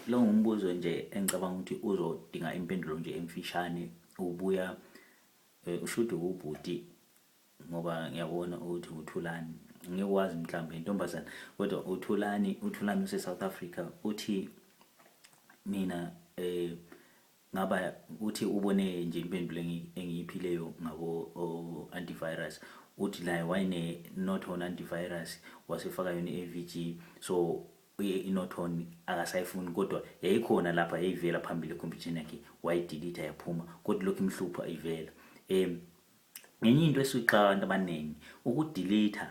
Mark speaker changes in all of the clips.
Speaker 1: Lo ngumbuzo nje engicabanga ukuthi uzodinga impendulo nje emfishane. Ubuya ushuthi ubhuti ngoba ngiyabona ukuthi uThulani, ngikwazi mhlambe intombazana kodwa uThulani use South Africa. Uthi mina ngaba uthi ubone nje impendulo engiyiphileyo ngabo AntiVirus. Uthi la wayne not on AntiVirus wasefaka yona i-AVG, so inothon akasayifuni kodwa yayikhona lapha yayivela phambili ekhompyutheni yakhe, wayidelete yaphuma kodwa lokhu imhlupha ivela. Ngenye into esixaka abantu abaningi ukudelete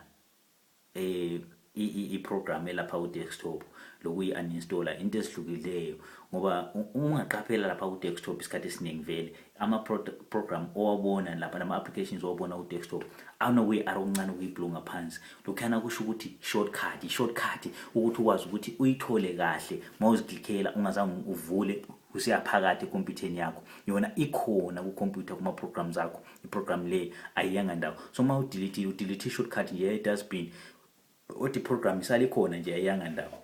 Speaker 1: i-program elapha ku desktop lokuyi uninstalla into ezihlukileyo, ngoba ungaqaphela lapha ku desktop isikhathi esiningi vele ama program owabona lapha nama applications owabona ku desktop anokuyi arrow uncane ukuyiblonga phansi. Lokhana kusho ukuthi shortcut ukuthi ukwazi ukuthi uyithole kahle mawuziklickela ungazange uvule usiya phakathi ekhompyutheni yakho, yona ikhona ku computer kuma programs akho. I-program le ayiyanga ndawo, so ma udelete shortcut nje e-dustbin uthi program isale khona nje ayiyanga ndawo.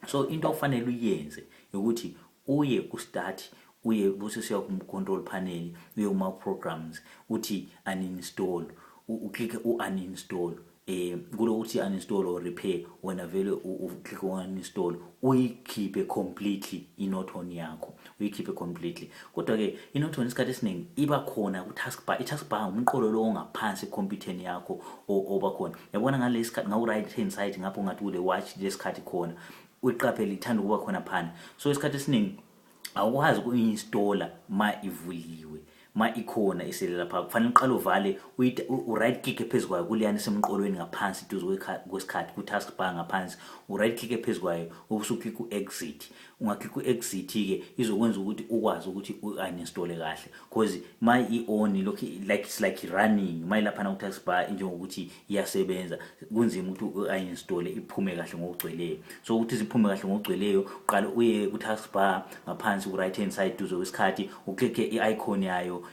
Speaker 1: So into ofanele uyenze ukuthi uye ku start, uye bususiya ku control panel, uye kuma programs uthi uninstall, uklik uninstall. Kulo uthi uninstall or repair, wena vele uklik uninstall uyikhiphe completely inothon yakho, uyikhiphe completely. Kodwa ke inothon isikhathi esiningi iba khona ku taskbar. I-taskbar umqolo lo ongaphansi ekhompyutheni yakho oba khona, yabona ngale isikhathi ngawu right hand side ngapho ngathi ule watch lesikhathi khona uyiqaphele ithanda ukuba khona phana. So isikhathi esiningi awukwazi uku-installa ma ivuliwe, ma ikhona isele lapha kufanele uqale uvale u-right click phezulu kwayo kuleyana semqolweni ngaphansi duze kwesikhathi ku taskbar ngaphansi, u-right click phezulu kwayo ubusuklik u-exit. Ungaklik u-exit ke izokwenza ukuthi ukwazi ukuthi u-uninstall kahle, because ma i-on lokho it's like running, ma ilapha ku taskbar njengokuthi iyasebenza kunzima ukuthi u-uninstall iphume kahle ngokugcweleyo. So ukuthi ziphume kahle ngokugcweleyo uqala uye ku taskbar ngaphansi ku right hand side duze kwesikhathi uklik i-icon yayo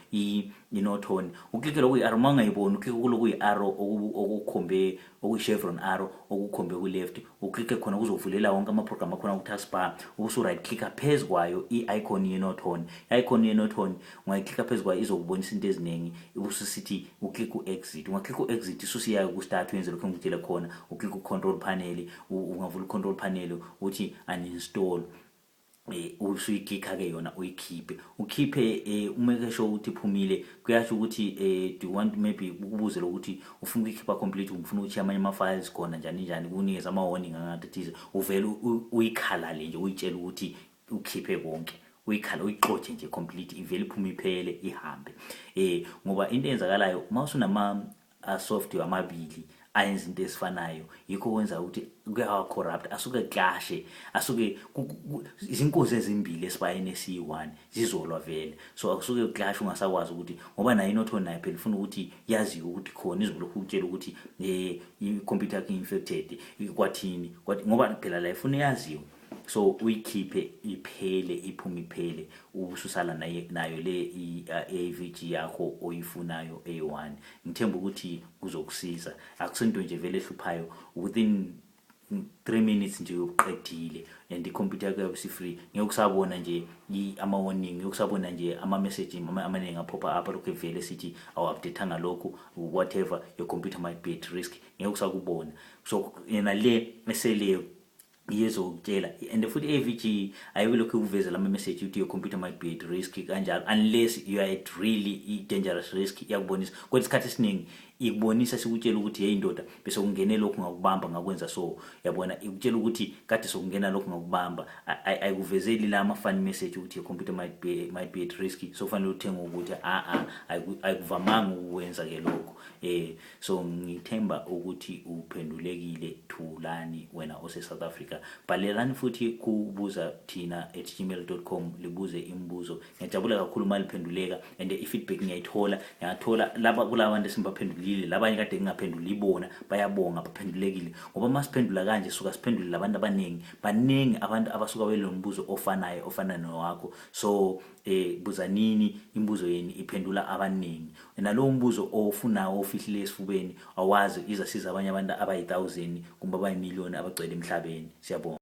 Speaker 1: inothon, uklik lokho i-arrow mangayiboni uklik lokho i-arrow okukhombe okuyi-chevron arrow okukhombe ku left, uklik khona kuzovulela wonke ama program akhona ku taskbar. Ubusu right click phezulu kwayo i-icon yenothon, i-icon yenothon ungayiklik phezulu kwayo izokubonisa into eziningi, ubusu sithi uklik u-exit. Ungaklik u-exit susiya ku start wenze lokho ngikutshela khona, uklik u-control panel, ungavula u-control panel uthi uninstall, usuyiklikha ke yona ukhiphe umeke sure ukuthi iphumile. Kuyasho ukuthi do you want maybe ukubuze lokuthi ufuna ukuyikhipha complete, ufuna ukuthi amanye ama files khona njani kunikeza ama warning angathize, uvele uyikhalale nje uyitshela ukuthi ukhiphe konke, uyikhala uyixoxe nje complete ivele iphume iphele ihambe. Ngoba into eyenzakalayo mawusunama software amabili ayenza into esifanayo yikho kwenza ukuthi kuya corrupt, asuke clashe, asuke izinkozi ezimbili esibayeni esi1 zizolwa vele. So akusuke clash ungasakwazi ukuthi ngoba nayo inothon nayo phela ufuna ukuthi yazi ukuthi khona izolokhu ukutshela ukuthi i-computer yakho infected kwathini ngoba phela la ifuna yaziwe. So uyikhiphe iphele iphume iphele ususala nayo le i-AVG yakho oyifunayo A1. Ngithemba ukuthi kuzokusiza, akusento nje vele ehluphayo, within 3 minutes nje uqedile and i-computer yakho yabe free. Ngeke usabona nje ama warning, ngeke usabona nje ama message amaningi aphopa apha lokho vele sithi awu-update ngalokho whatever, your computer might be at risk, ngeke usakubona. So yena le eseleyo yezokutshela, and futhi i-AVG ayibelokhu uvezela ama message ukuthi your computer might be at risk kanjalo, unless you are at really dangerous risk. Iyakubonisa kodwa isikhathi esiningi ikubonisa sikutshela ukuthi hey ndoda bese kungene lokhu ngakubamba ngakwenza, so yabona ikutshela ukuthi kade sokungena lokhu ngakubamba, ayikuvezeli la ama funny message ukuthi your computer might be at risk. So kufanele uthenga ukuthi ayikuvamanga ukwenza ke lokho. So ngithemba ukuthi uphendulekile Thulani wena ose South Africa. Bhalelani futhi kubuza thina@gmail.com libuze imibuzo. Ngiyajabula kakhulu maliphenduleka and i-feedback ngiyayithola laba kulabantu esimbaphendulile, labanye kade ngingaphenduli ibona bayabonga baphendulekile, ngoba masiphendula kanje suka siphendule labantu baningi abantu abasuka welo mbuzo ofana nowakho. So buzanini imibuzo yeni iphendula abaningi, nalowo mbuzo ofunayo ofihlile esifubeni awazi izasiza abanye abantu abayi-1000 kumbe abayi-1,000,000 abagcwele emhlabeni. Siyabonga.